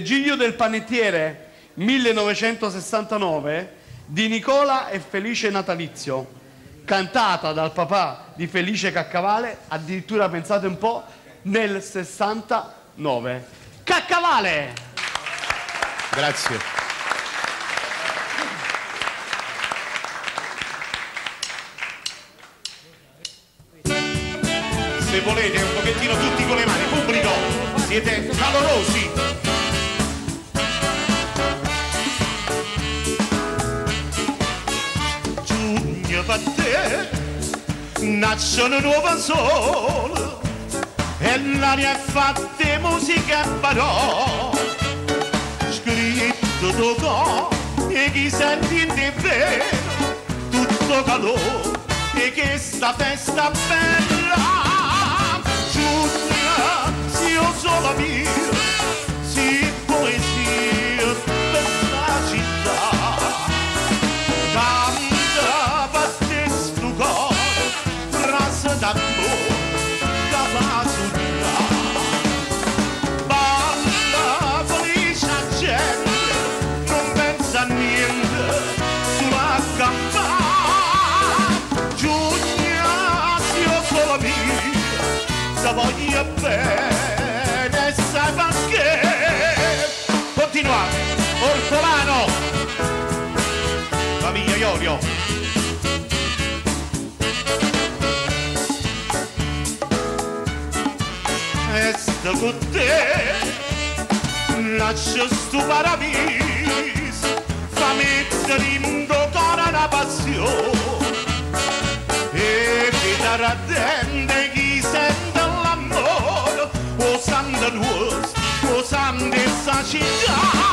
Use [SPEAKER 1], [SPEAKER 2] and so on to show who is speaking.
[SPEAKER 1] Giglio del panettiere 1969 di Nicola e Felice Natalizio, cantata dal papà di Felice Caccavale, addirittura pensate un po' nel 69. Caccavale!
[SPEAKER 2] Grazie. Se volete un pochettino tutti con le mani, pubblico, siete calorosi. Giugno per te nasce un nuovo sole e l'aria è fatta di musica e parole, scritto tuo cuore e chi senti in te vero tutto calore e che sta festa bella. Giugno, se io sono mia, si poesia questa città, canta per te sto cuore, frase d'amore, capacità, balla felice gente, non pensa a niente, sulla campana. Giugno, se io sono mia, se voglio bene, sai perché. Continuate, Ortolano, famiglia Iorio. E sto con te, lascio sto paradiso, fa mettere in tuo cuore una passione, e vita ardente chi sente l'amore, o santo nuovo, o santo essa città.